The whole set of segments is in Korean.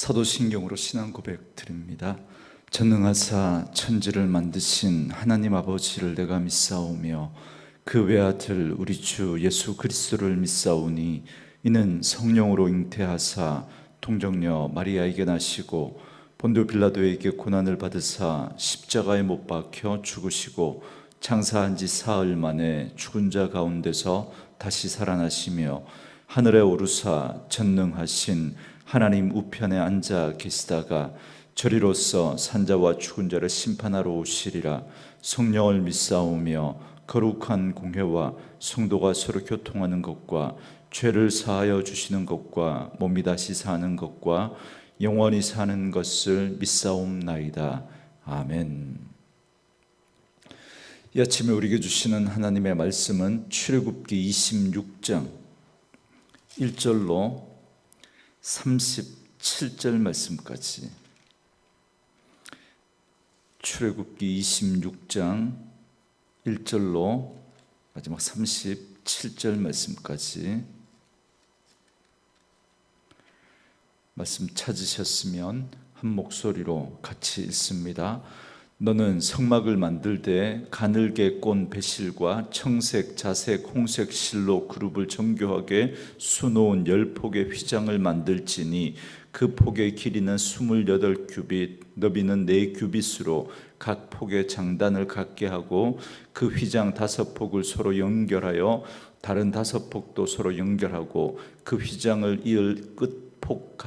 사도신경으로 신앙 고백 드립니다. 전능하사 천지를 만드신 하나님 아버지를 내가 믿사오며 그 외아들 우리 주 예수 그리스도를 믿사오니 이는 성령으로 잉태하사 동정녀 마리아에게 나시고 본도 빌라도에게 고난을 받으사 십자가에 못 박혀 죽으시고 장사한 지 사흘 만에 죽은 자 가운데서 다시 살아나시며 하늘에 오르사 전능하신 하나님 우편에 앉아 계시다가 저리로서 산자와 죽은 자를 심판하러 오시리라. 성령을 믿사오며 거룩한 공회와 성도가 서로 교통하는 것과 죄를 사하여 주시는 것과 몸이 다시 사는 것과 영원히 사는 것을 믿사옵나이다. 아멘. 이 아침에 우리에게 주시는 하나님의 말씀은 출애굽기 26장 1절로 37절 말씀까지, 출애굽기 26장 1절로 마지막 37절 말씀까지 말씀 찾으셨으면 한 목소리로 같이 읽습니다. 너는 성막을 만들되 가늘게 꼰 배실과 청색, 자색, 홍색 실로 그룹을 정교하게 수놓은 10폭의 휘장을 만들지니 그 폭의 길이는 28규빗, 너비는 4규빗으로 각 폭의 장단을 갖게 하고 그 휘장 5폭을 서로 연결하여 다른 5폭도 서로 연결하고 그 휘장을 이을 끝폭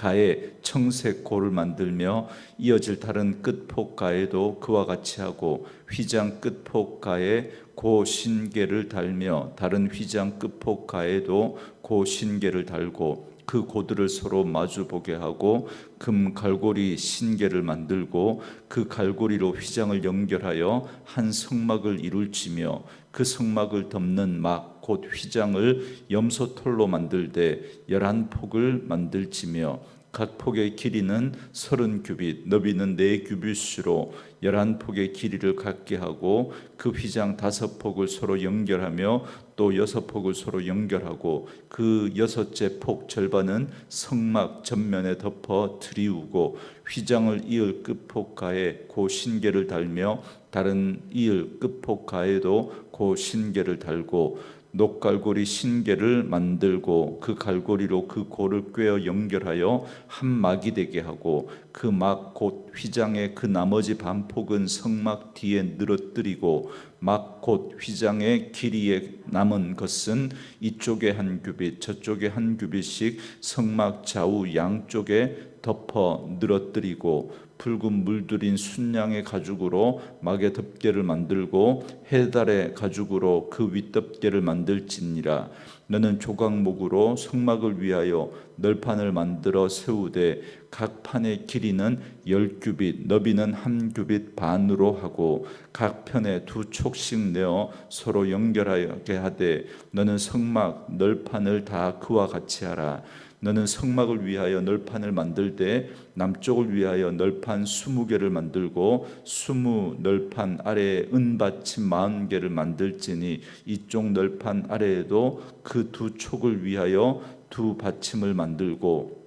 가에 청색 고를 만들며 이어질 다른 끝폭 가에도 그와 같이 하고 휘장 끝폭 가에 고 신계를 달며 다른 휘장 끝폭 가에도 고 신계를 달고 그 고들을 서로 마주 보게 하고 금 갈고리 신계를 만들고 그 갈고리로 휘장을 연결하여 한 성막을 이룰지며 그 성막을 덮는 막 곧 휘장을 염소털로 만들되 11폭을 만들지며 각 폭의 길이는 30규빗, 너비는 4규빗으로 11폭의 길이를 갖게 하고 그 휘장 5폭을 서로 연결하며 또 6폭을 서로 연결하고 그 6째 폭 절반은 성막 전면에 덮어 드리우고 휘장을 이을 끝폭가에 고 신계를 달며 다른 이을 끝폭가에도 고 신계를 달고 녹갈고리 신계를 만들고 그 갈고리로 그 고를 꿰어 연결하여 한 막이 되게 하고 그 막 곧 휘장의 그 나머지 반폭은 성막 뒤에 늘어뜨리고 막 곧 휘장의 길이에 남은 것은 이쪽에 한 규빗 저쪽에 한 규빗씩 성막 좌우 양쪽에 덮어 늘어뜨리고 붉은 물들인 순양의 가죽으로 막의 덮개를 만들고 해달의 가죽으로 그 윗덮개를 만들지니라. 너는 조각목으로 성막을 위하여 널판을 만들어 세우되 각 판의 길이는 10규빗, 너비는 1규빗 반으로 하고 각 편에 2촉씩 내어 서로 연결하게 하되 너는 성막 널판을 다 그와 같이 하라. 너는 성막을 위하여 널판을 만들되 남쪽을 위하여 널판 20개를 만들고 20 널판 아래에 은받침 40개를 만들지니 이쪽 널판 아래에도 그 2촉을 위하여 2받침을 만들고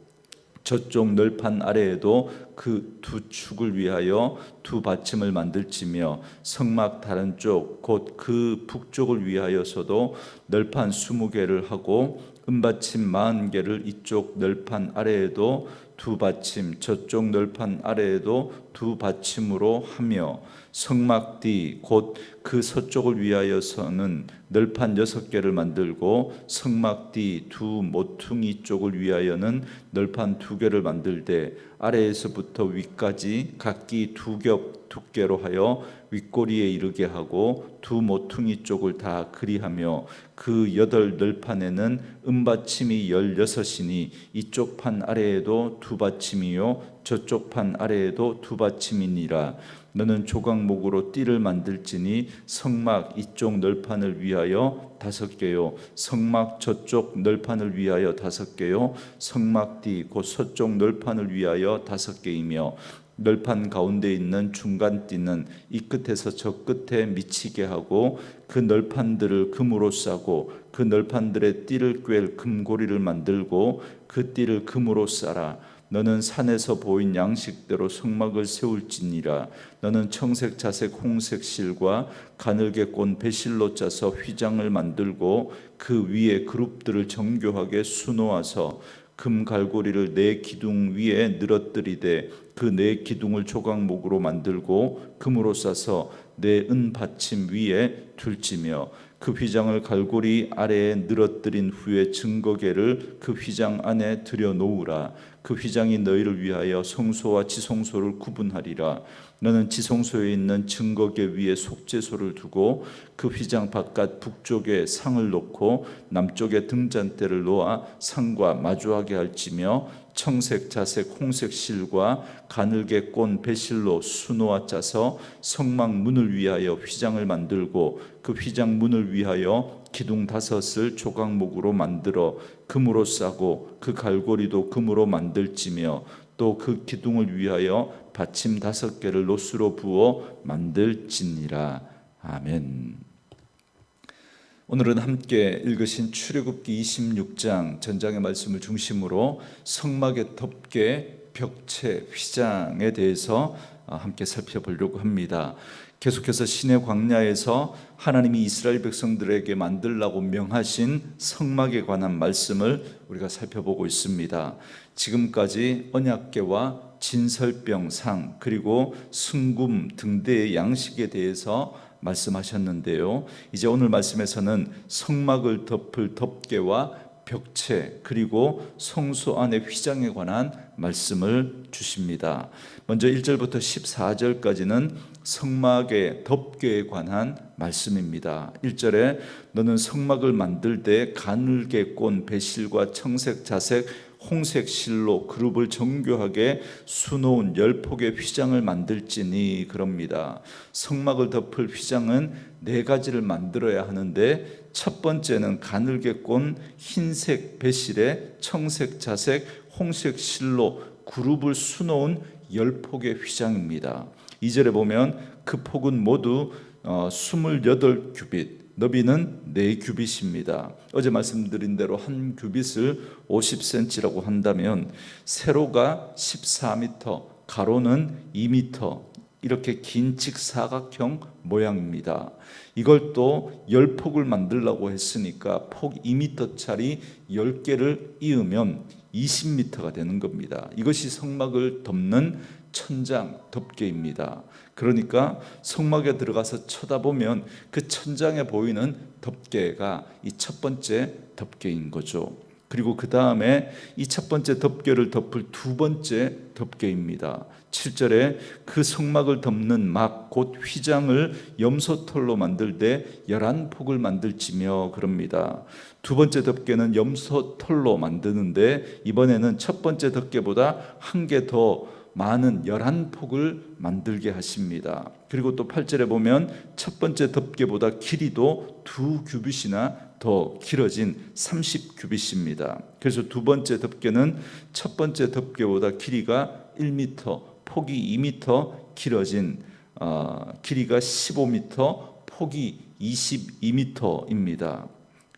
저쪽 널판 아래에도 그 2축을 위하여 2받침을 만들지며 성막 다른 쪽 곧 그 북쪽을 위하여서도 널판 20개를 하고 은받침 40개를 이쪽 널판 아래에도 2받침 저쪽 널판 아래에도 2받침으로 하며 성막 뒤 곧 그 서쪽을 위하여서는 널판 6개를 만들고 성막 뒤 2모퉁이 쪽을 위하여는 널판 2개를 만들되 아래에서부터 위까지 각기 2겹 두께로 하여 윗꼬리에 이르게 하고 2모퉁이 쪽을 다 그리하며 그 8 널판에는 은받침이 16이니 이쪽 판 아래에도 2받침이요 저쪽 판 아래에도 2받침이니라. 너는 조각목으로 띠를 만들지니 성막 이쪽 널판을 위하여 5개요 성막 저쪽 널판을 위하여 5개요 성막 뒤 곧 서쪽 널판을 위하여 5개이며 널판 가운데 있는 중간 띠는 이 끝에서 저 끝에 미치게 하고 그 널판들을 금으로 싸고 그 널판들의 띠를 꿰 금고리를 만들고 그 띠를 금으로 싸라. 너는 산에서 보인 양식대로 성막을 세울지니라. 너는 청색, 자색, 홍색 실과 가늘게 꼰 배실로 짜서 휘장을 만들고 그 위에 그룹들을 정교하게 수놓아서 금 갈고리를 네 기둥 위에 늘어뜨리되 그 네 기둥을 조각목으로 만들고 금으로 싸서 네 은 받침 위에 둘지며 그 휘장을 갈고리 아래에 늘어뜨린 후에 증거계를 그 휘장 안에 들여 놓으라. 그 휘장이 너희를 위하여 성소와 지성소를 구분하리라. 너는 지성소에 있는 증거계 위에 속죄소를 두고 그 휘장 바깥 북쪽에 상을 놓고 남쪽에 등잔대를 놓아 상과 마주하게 할지며 청색, 자색, 홍색 실과 가늘게 꼰 배실로 수놓아 짜서 성막 문을 위하여 휘장을 만들고 그 휘장 문을 위하여 기둥 5을 조각목으로 만들어 금으로 싸고 그 갈고리도 금으로 만들지며 또 그 기둥을 위하여 받침 5개를 노수로 부어 만들지니라. 아멘. 오늘은 함께 읽으신 출애굽기 26장 전장의 말씀을 중심으로 성막의 덮개, 벽체, 휘장에 대해서 함께 살펴보려고 합니다. 계속해서 시내 광야에서 하나님이 이스라엘 백성들에게 만들라고 명하신 성막에 관한 말씀을 우리가 살펴보고 있습니다. 지금까지 언약궤와 진설병상 그리고 순금 등대의 양식에 대해서 말씀하셨는데요. 이제 오늘 말씀에서는 성막을 덮을 덮개와 벽체 그리고 성소 안의 휘장에 관한 말씀을 주십니다. 먼저 1절부터 14절까지는 성막의 덮개에 관한 말씀입니다. 1절에 너는 성막을 만들 때 가늘게 꼰 배실과 청색, 자색, 홍색 실로 그룹을 정교하게 수놓은 10폭의 휘장을 만들지니 그럽니다. 성막을 덮을 휘장은 4가지를 만들어야 하는데 첫 번째는 가늘게 꼰 흰색 배실에 청색, 자색, 홍색 실로 그룹을 수놓은 10폭의 휘장입니다. 2절에 보면 그 폭은 모두 28규빗, 너비는 4규빗입니다. 어제 말씀드린 대로 한 규빗을 50cm라고 한다면 세로가 14m, 가로는 2m, 이렇게 긴 직사각형 모양입니다. 이걸 또 10폭을 만들려고 했으니까 폭 2m짜리 10개를 이으면 20m가 되는 겁니다. 이것이 성막을 덮는 천장 덮개입니다. 그러니까 성막에 들어가서 쳐다보면 그 천장에 보이는 덮개가 이 첫 번째 덮개인 거죠. 그리고 그 다음에 이 첫 번째 덮개를 덮을 두 번째 덮개입니다. 7절에 그 성막을 덮는 막 곧 휘장을 염소털로 만들되 11폭을 만들지며 그럽니다. 두 번째 덮개는 염소털로 만드는데 이번에는 첫 번째 덮개보다 한 개 더 많은 11폭을 만들게 하십니다. 그리고 또 8절에 보면 첫 번째 덮개보다 길이도 2규빗이나 더 길어진 30규빗입니다. 그래서 두 번째 덮개는 첫 번째 덮개보다 길이가 1m, 폭이 2m 길어진 길이가 15m, 폭이 22m입니다.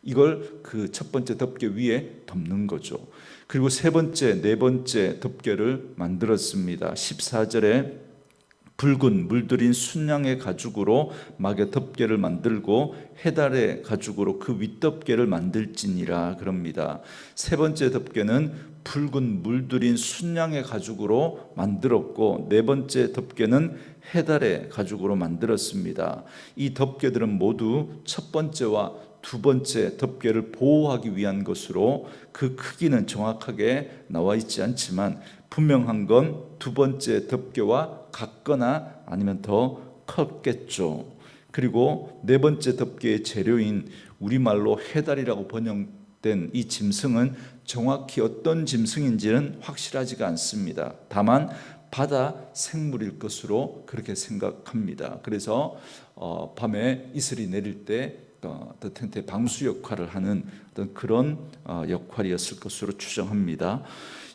이걸 그 첫 번째 덮개 위에 덮는 거죠. 그리고 세 번째, 네 번째 덮개를 만들었습니다. 14절에 붉은 물들인 순양의 가죽으로 막의 덮개를 만들고 해달의 가죽으로 그 윗덮개를 만들지니라 그럽니다. 세 번째 덮개는 붉은 물들인 순양의 가죽으로 만들었고 네 번째 덮개는 해달의 가죽으로 만들었습니다. 이 덮개들은 모두 첫 번째와 두 번째 덮개를 보호하기 위한 것으로 그 크기는 정확하게 나와 있지 않지만 분명한 건 두 번째 덮개와 같거나 아니면 더 컸겠죠. 그리고 네 번째 덮개의 재료인 우리말로 해달이라고 번역된 이 짐승은 정확히 어떤 짐승인지는 확실하지가 않습니다. 다만 바다 생물일 것으로 그렇게 생각합니다. 그래서 밤에 이슬이 내릴 때 텐트의 방수 역할을 하는 어떤 그런 역할이었을 것으로 추정합니다.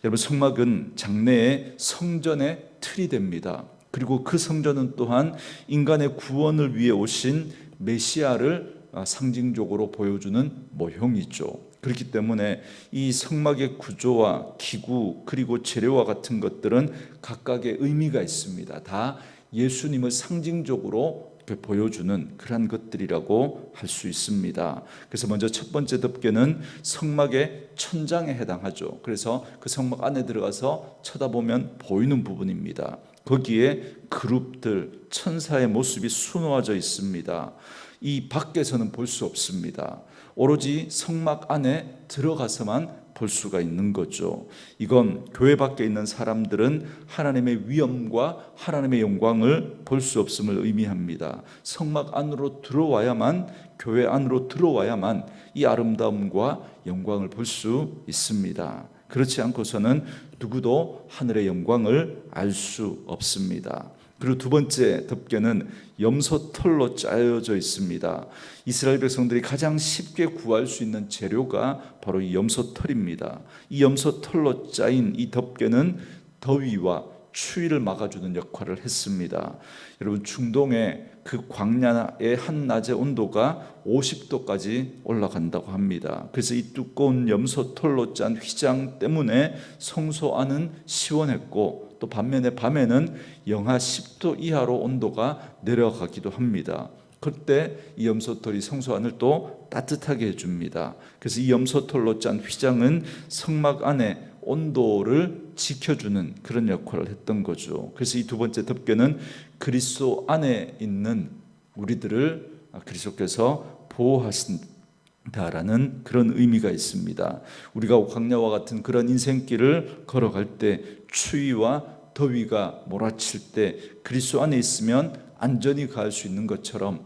여러분, 성막은 장래의 성전의 틀이 됩니다. 그리고 그 성전은 또한 인간의 구원을 위해 오신 메시아를 상징적으로 보여주는 모형이죠. 그렇기 때문에 이 성막의 구조와 기구 그리고 재료와 같은 것들은 각각의 의미가 있습니다. 다 예수님을 상징적으로 보여주는 그러한 것들이라고 할 수 있습니다. 그래서 먼저 첫 번째 덮개는 성막의 천장에 해당하죠. 그래서 그 성막 안에 들어가서 쳐다보면 보이는 부분입니다. 거기에 그룹들, 천사의 모습이 수놓아져 있습니다. 이 밖에서는 볼 수 없습니다. 오로지 성막 안에 들어가서만 볼 수가 있는 거죠. 이건 교회 밖에 있는 사람들은 하나님의 위엄과 하나님의 영광을 볼 수 없음을 의미합니다. 성막 안으로 들어와야만, 교회 안으로 들어와야만 이 아름다움과 영광을 볼 수 있습니다. 그렇지 않고서는 누구도 하늘의 영광을 알 수 없습니다. 그리고 두 번째 덮개는 염소털로 짜여져 있습니다. 이스라엘 백성들이 가장 쉽게 구할 수 있는 재료가 바로 이 염소털입니다. 이 염소털로 짜인 이 덮개는 더위와 추위를 막아주는 역할을 했습니다. 여러분, 중동의 그 광야의 한낮의 온도가 50도까지 올라간다고 합니다. 그래서 이 두꺼운 염소털로 짠 휘장 때문에 성소 안은 시원했고, 또 반면에 밤에는 영하 10도 이하로 온도가 내려가기도 합니다. 그때 이 염소털이 성소 안을 또 따뜻하게 해줍니다. 그래서 이 염소털로 짠 휘장은 성막 안에 온도를 지켜주는 그런 역할을 했던 거죠. 그래서 이 두 번째 덮개는 그리스도 안에 있는 우리들을 그리스도께서 보호하신다라는 그런 의미가 있습니다. 우리가 광야와 같은 그런 인생길을 걸어갈 때 추위와 더위가 몰아칠 때 그리스도 안에 있으면 안전히 갈 수 있는 것처럼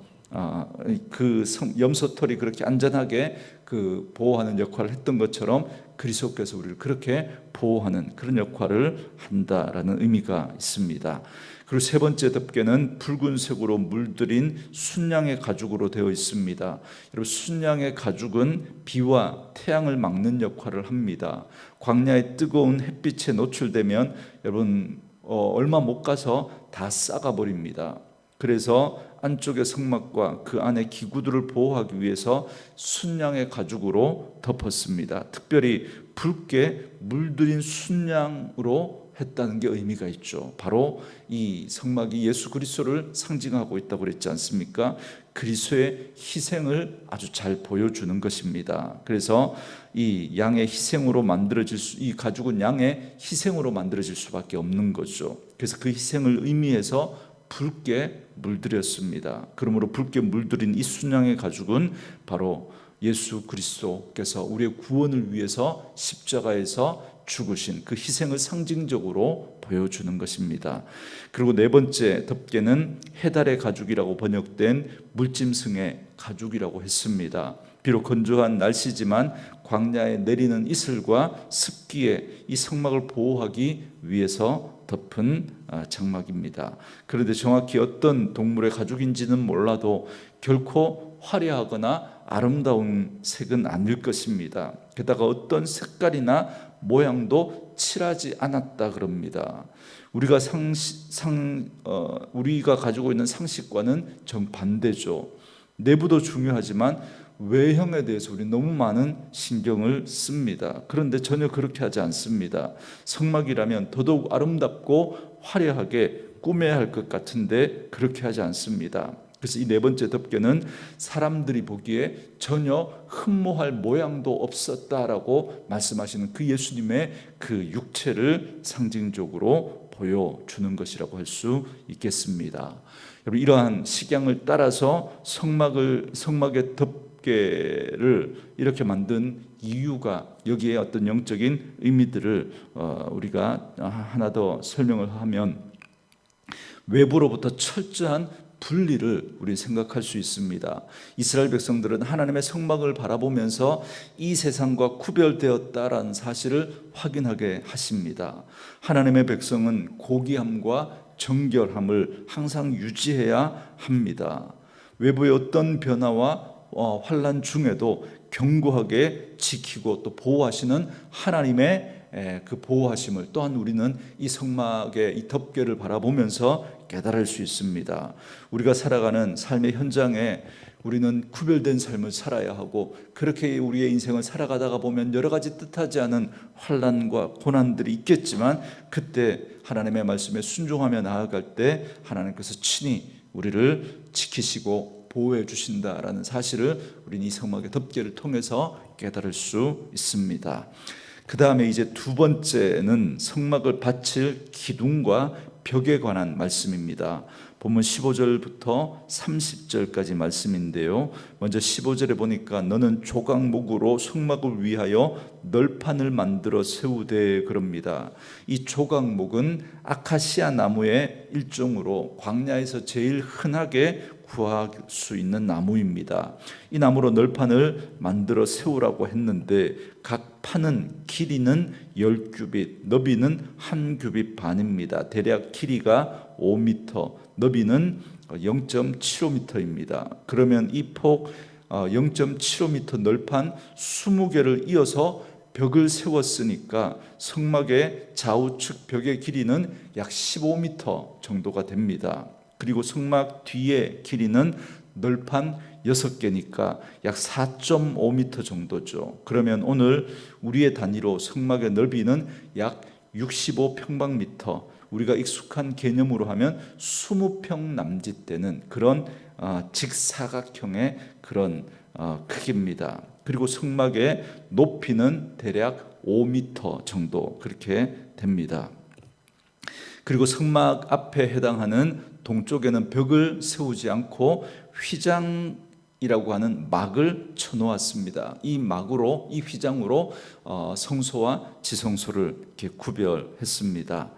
그 염소털이 그렇게 안전하게 그 보호하는 역할을 했던 것처럼 그리스도께서 우리를 그렇게 보호하는 그런 역할을 한다라는 의미가 있습니다. 그리고 세 번째 덮개는 붉은색으로 물들인 순양의 가죽으로 되어 있습니다. 여러분, 순양의 가죽은 비와 태양을 막는 역할을 합니다. 광야의 뜨거운 햇빛에 노출되면 여러분 얼마 못 가서 다 썩어버립니다. 그래서 안쪽의 성막과 그 안의 기구들을 보호하기 위해서 순양의 가죽으로 덮었습니다. 특별히 붉게 물들인 순양으로 했다는 게 의미가 있죠. 바로 이 성막이 예수 그리스도를 상징하고 있다고 그랬지 않습니까? 그리스도의 희생을 아주 잘 보여주는 것입니다. 그래서 이 양의 희생으로 이 가죽은 양의 희생으로 만들어질 수밖에 없는 거죠. 그래서 그 희생을 의미해서 붉게 물들였습니다. 그러므로 붉게 물들인 이 순양의 가죽은 바로 예수 그리스도께서 우리의 구원을 위해서 십자가에서 죽으신 그 희생을 상징적으로 보여주는 것입니다. 그리고 네 번째 덮개는 해달의 가죽이라고 번역된 물짐승의 가죽이라고 했습니다. 비록 건조한 날씨지만 광야에 내리는 이슬과 습기에 이 성막을 보호하기 위해서 덮은 장막입니다. 그런데 정확히 어떤 동물의 가죽인지는 몰라도 결코 화려하거나 아름다운 색은 아닐 것입니다. 게다가 어떤 색깔이나 모양도 칠하지 않았다 그럽니다. 우리가 우리가 가지고 있는 상식과는 정반대죠. 내부도 중요하지만 외형에 대해서 우리 너무 많은 신경을 씁니다. 그런데 전혀 그렇게 하지 않습니다. 성막이라면 더더욱 아름답고 화려하게 꾸며야 할 것 같은데 그렇게 하지 않습니다. 그래서 이 네 번째 덮개는 사람들이 보기에 전혀 흠모할 모양도 없었다라고 말씀하시는 그 예수님의 그 육체를 상징적으로 보여주는 것이라고 할 수 있겠습니다. 여러분, 이러한 식양을 따라서 성막의 덮개를 이렇게 만든 이유가, 여기에 어떤 영적인 의미들을 우리가 하나 더 설명을 하면, 외부로부터 철저한 분리를 우리 생각할 수 있습니다. 이스라엘 백성들은 하나님의 성막을 바라보면서 이 세상과 구별되었다라는 사실을 확인하게 하십니다. 하나님의 백성은 고귀함과 정결함을 항상 유지해야 합니다. 외부의 어떤 변화와 환난 중에도 견고하게 지키고 또 보호하시는 하나님의 그 보호하심을 또한 우리는 이 성막의 이 덮개를 바라보면서 깨달을 수 있습니다. 우리가 살아가는 삶의 현장에 우리는 구별된 삶을 살아야 하고, 그렇게 우리의 인생을 살아가다가 보면 여러 가지 뜻하지 않은 환난과 고난들이 있겠지만, 그때 하나님의 말씀에 순종하며 나아갈 때 하나님께서 친히 우리를 지키시고 보호해 주신다라는 사실을 우리는 이 성막의 덮개를 통해서 깨달을 수 있습니다. 그 다음에 이제 두 번째는 성막을 바칠 기둥과 벽에 관한 말씀입니다. 본문 15절부터 30절까지 말씀인데요, 먼저 15절에 보니까 너는 조각목으로 성막을 위하여 널판을 만들어 세우되, 그럽니다. 이 조각목은 아카시아 나무의 일종으로 광야에서 제일 흔하게 구할 수 있는 나무입니다. 이 나무로 널판을 만들어 세우라고 했는데, 각 판은 길이는 10규빗, 너비는 1규빗 반입니다. 대략 길이가 5m, 너비는 0.75m입니다. 그러면 이 폭 0.75m 널판 20개를 이어서 벽을 세웠으니까 성막의 좌우측 벽의 길이는 약 15m 정도가 됩니다. 그리고 성막 뒤의 길이는 널판 6개니까 약 4.5m 정도죠. 그러면 오늘 우리의 단위로 성막의 넓이는 약 65평방미터, 우리가 익숙한 개념으로 하면 20평 남짓 되는 그런 직사각형의 그런 크기입니다. 그리고 성막의 높이는 대략 5m 정도 그렇게 됩니다. 그리고 성막 앞에 해당하는 동쪽에는 벽을 세우지 않고 휘장이라고 하는 막을 쳐놓았습니다. 이 막으로, 이 휘장으로 성소와 지성소를 이렇게 구별했습니다.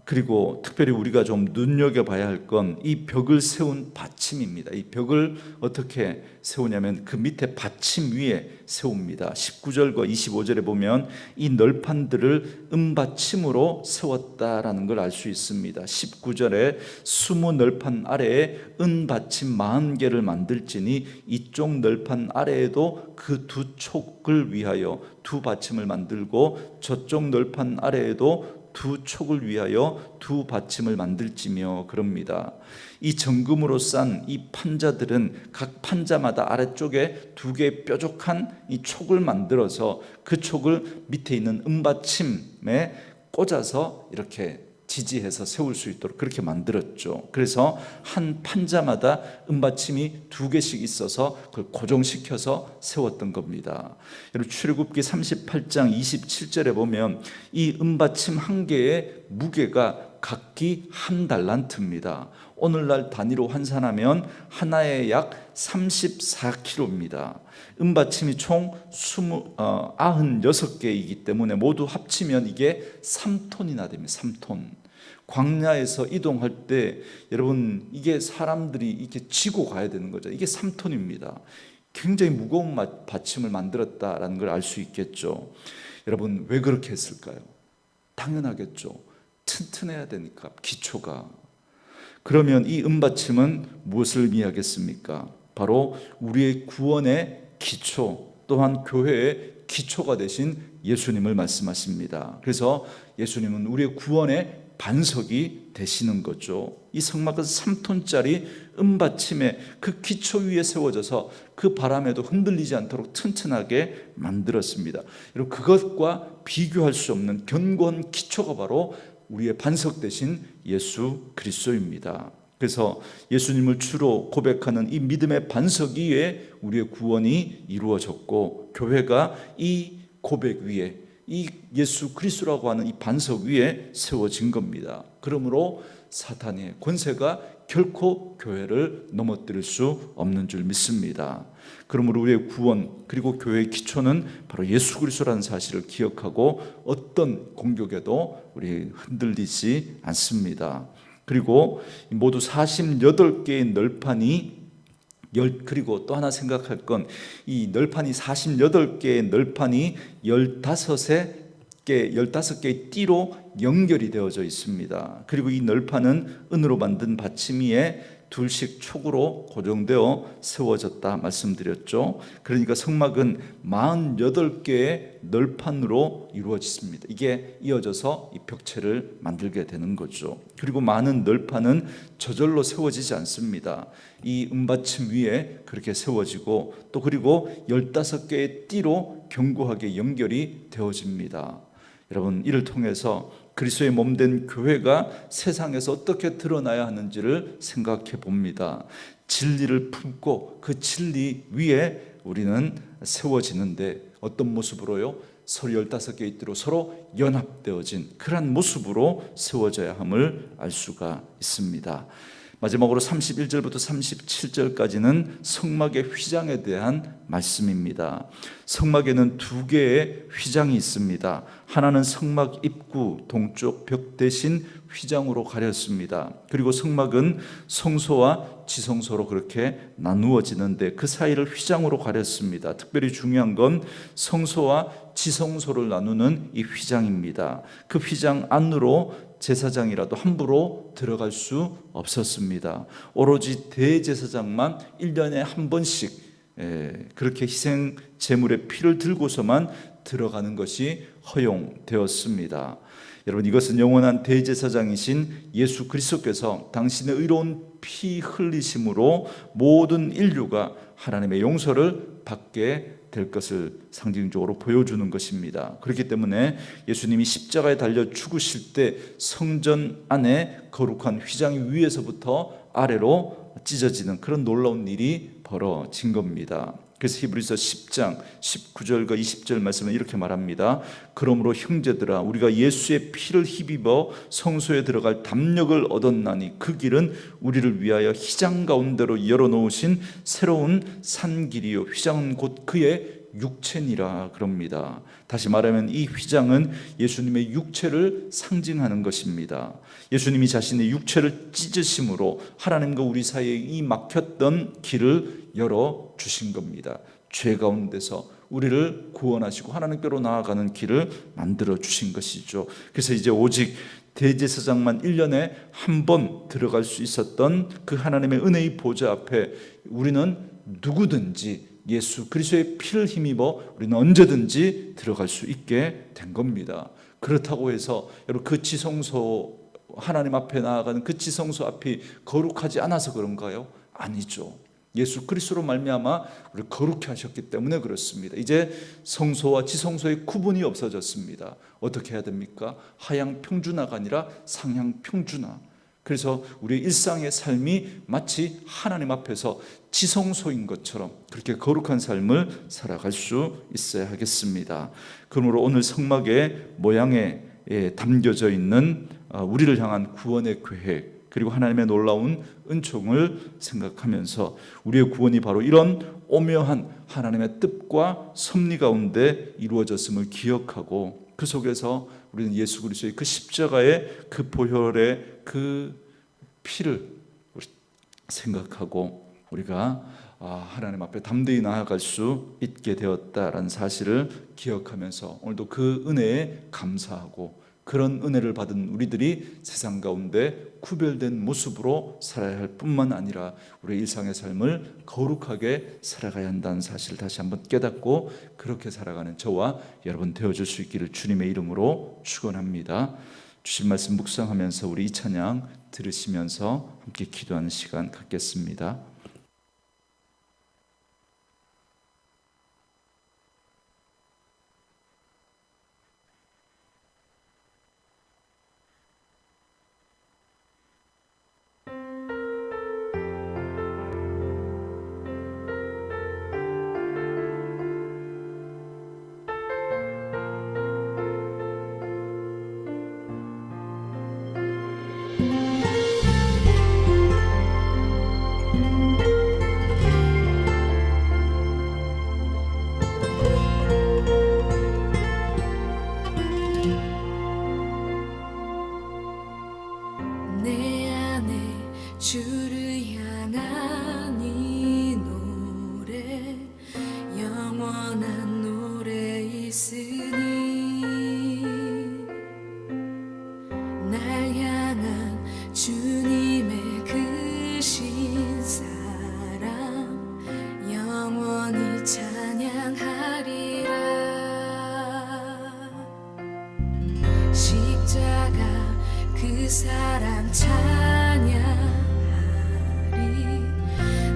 그리고 특별히 우리가 좀 눈여겨봐야 할 건 이 벽을 세운 받침입니다. 이 벽을 어떻게 세우냐면 그 밑에 받침 위에 세웁니다. 19절과 25절에 보면 이 널판들을 은받침으로 세웠다라는 걸 알 수 있습니다. 19절에 20 널판 아래에 은받침 40개를 만들지니 이쪽 널판 아래에도 그 두 촉을 위하여 두 받침을 만들고 저쪽 널판 아래에도 두 촉을 위하여 두 받침을 만들지며, 그럽니다. 이 정금으로 싼 이 판자들은 각 판자마다 아래쪽에 2개의 뾰족한 이 촉을 만들어서 그 촉을 밑에 있는 은받침에 꽂아서 이렇게 지지해서 세울 수 있도록 그렇게 만들었죠. 그래서 한 판자마다 은받침이 2개씩 있어서 그걸 고정시켜서 세웠던 겁니다. 여러분, 출애굽기 38장 27절에 보면 이 은받침 한 개의 무게가 각기 1달란트입니다. 오늘날 단위로 환산하면 하나에 약 34kg입니다. 은받침이 총 96개이기 때문에 모두 합치면 이게 3톤이나 됩니다. 3톤. 광야에서 이동할 때 여러분, 이게 사람들이 이렇게 지고 가야 되는 거죠. 이게 3톤입니다. 굉장히 무거운 받침을 만들었다라는 걸 알 수 있겠죠. 여러분, 왜 그렇게 했을까요? 당연하겠죠. 튼튼해야 되니까, 기초가. 그러면 이 은받침은 무엇을 의미하겠습니까? 바로 우리의 구원의 기초, 또한 교회의 기초가 되신 예수님을 말씀하십니다. 그래서 예수님은 우리의 구원의 반석이 되시는 거죠. 이 성막은 3톤짜리 은받침에 그 기초 위에 세워져서 그 바람에도 흔들리지 않도록 튼튼하게 만들었습니다. 여러분, 그것과 비교할 수 없는 견고한 기초가 바로 우리의 반석 되신 예수 그리스도입니다. 그래서 예수님을 주로 고백하는 이 믿음의 반석 위에 우리의 구원이 이루어졌고, 교회가 이 고백 위에, 이 예수 그리스도라고 하는 이 반석 위에 세워진 겁니다. 그러므로 사탄의 권세가 결코 교회를 넘어뜨릴 수 없는 줄 믿습니다. 그러므로 우리의 구원 그리고 교회의 기초는 바로 예수 그리스도라는 사실을 기억하고 어떤 공격에도 우리 흔들리지 않습니다. 그리고 모두 48개의 널판이 그리고 또 하나 생각할 건 이 널판이 48개의 널판이 15개의 띠로 연결이 되어져 있습니다. 그리고 이 널판은 은으로 만든 받침 위에 둘씩 촉으로 고정되어 세워졌다 말씀드렸죠. 그러니까 성막은 48개의 널판으로 이루어졌습니다. 이게 이어져서 이 벽체를 만들게 되는 거죠. 그리고 많은 널판은 저절로 세워지지 않습니다. 이 은받침 위에 그렇게 세워지고 또 그리고 15개의 띠로 견고하게 연결이 되어집니다. 여러분, 이를 통해서 그리스도의 몸된 교회가 세상에서 어떻게 드러나야 하는지를 생각해 봅니다. 진리를 품고 그 진리 위에 우리는 세워지는데 어떤 모습으로요? 서로 15개의 띠로 서로 연합되어진 그러한 모습으로 세워져야 함을 알 수가 있습니다. 마지막으로 31절부터 37절까지는 성막의 휘장에 대한 말씀입니다. 성막에는 2개의 휘장이 있습니다. 하나는 성막 입구 동쪽 벽 대신 휘장으로 가렸습니다. 그리고 성막은 성소와 지성소로 그렇게 나누어지는데 그 사이를 휘장으로 가렸습니다. 특별히 중요한 건 성소와 지성소를 나누는 이 휘장입니다. 그 휘장 안으로 제사장이라도 함부로 들어갈 수 없었습니다. 오로지 대제사장만 1년에 한 번씩 그렇게 희생 제물의 피를 들고서만 들어가는 것이 허용되었습니다. 여러분, 이것은 영원한 대제사장이신 예수 그리스도께서 당신의 의로운 피 흘리심으로 모든 인류가 하나님의 용서를 받게 될 것을 상징적으로 보여주는 것입니다. 그렇기 때문에 예수님이 십자가에 달려 죽으실 때 성전 안에 거룩한 휘장 위에서부터 아래로 찢어지는 그런 놀라운 일이 벌어진 겁니다. 그래서 히브리서 10장 19절과 20절 말씀은 이렇게 말합니다. 그러므로 형제들아, 우리가 예수의 피를 힘입어 성소에 들어갈 담력을 얻었나니 그 길은 우리를 위하여 휘장 가운데로 열어놓으신 새로운 산길이요 휘장은 곧 그의 육체니라 그럽니다. 다시 말하면 이 휘장은 예수님의 육체를 상징하는 것입니다. 예수님이 자신의 육체를 찢으심으로 하나님과 우리 사이에 이 막혔던 길을 열어주신 겁니다. 죄 가운데서 우리를 구원하시고 하나님께로 나아가는 길을 만들어 주신 것이죠. 그래서 이제 오직 대제사장만 1년에 한 번 들어갈 수 있었던 그 하나님의 은혜의 보좌 앞에 우리는 누구든지 예수 그리스도의 피를 힘입어 우리는 언제든지 들어갈 수 있게 된 겁니다. 그렇다고 해서 여러분, 그 지성소, 하나님 앞에 나아가는 그 지성소 앞이 거룩하지 않아서 그런가요? 아니죠. 예수 그리스도로 말미암아 우리를 거룩히 하셨기 때문에 그렇습니다. 이제 성소와 지성소의 구분이 없어졌습니다. 어떻게 해야 됩니까? 하향 평준화가 아니라 상향 평준화. 그래서 우리의 일상의 삶이 마치 하나님 앞에서 지성소인 것처럼 그렇게 거룩한 삶을 살아갈 수 있어야 하겠습니다. 그러므로 오늘 성막의 모양에 담겨져 있는 우리를 향한 구원의 계획, 그리고 하나님의 놀라운 은총을 생각하면서 우리의 구원이 바로 이런 오묘한 하나님의 뜻과 섭리 가운데 이루어졌음을 기억하고 그 속에서 우리는 예수 그리스도의 그 십자가의 그 보혈의 그 피를 생각하고 우리가 하나님 앞에 담대히 나아갈 수 있게 되었다라는 사실을 기억하면서 오늘도 그 은혜에 감사하고 그런 은혜를 받은 우리들이 세상 가운데 구별된 모습으로 살아야 할 뿐만 아니라 우리의 일상의 삶을 거룩하게 살아가야 한다는 사실을 다시 한번 깨닫고 그렇게 살아가는 저와 여러분 되어줄 수 있기를 주님의 이름으로 축원합니다. 주신 말씀 묵상하면서 우리 이 찬양 들으시면서 함께 기도하는 시간 갖겠습니다. 사랑 찬양하리.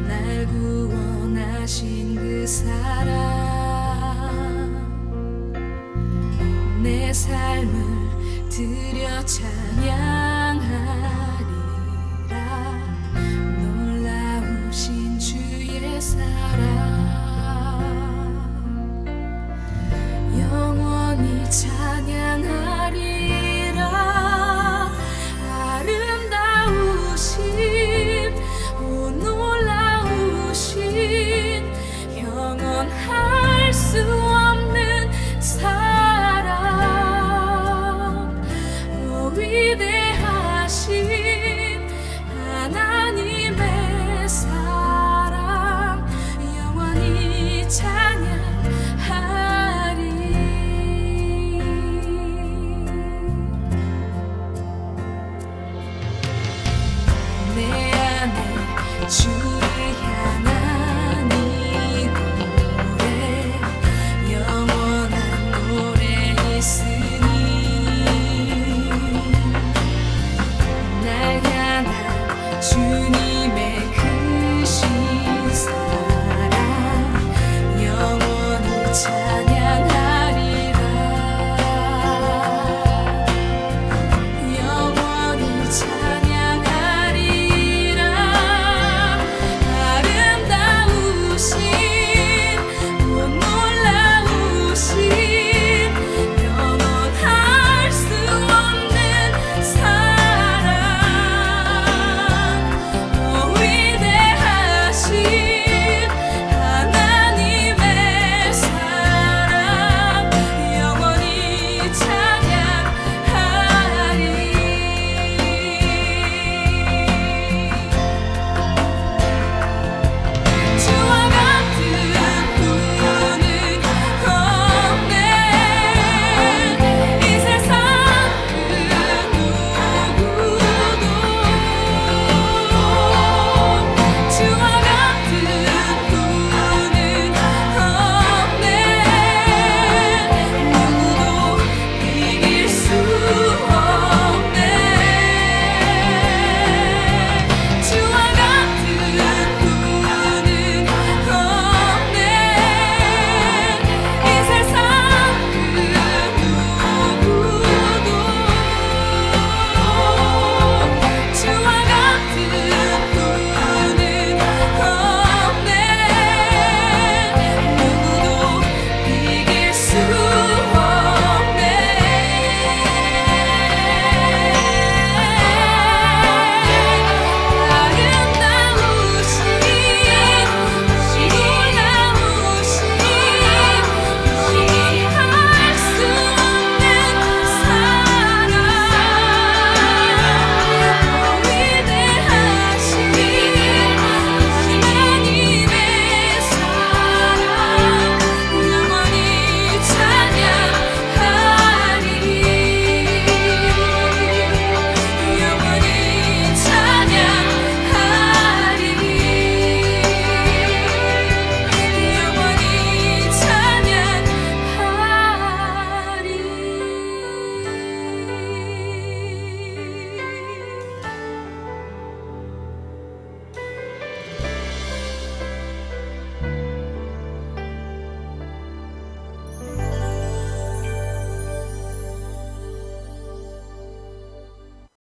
날 구원하신 그 사랑, 내 삶을 드려 찬양.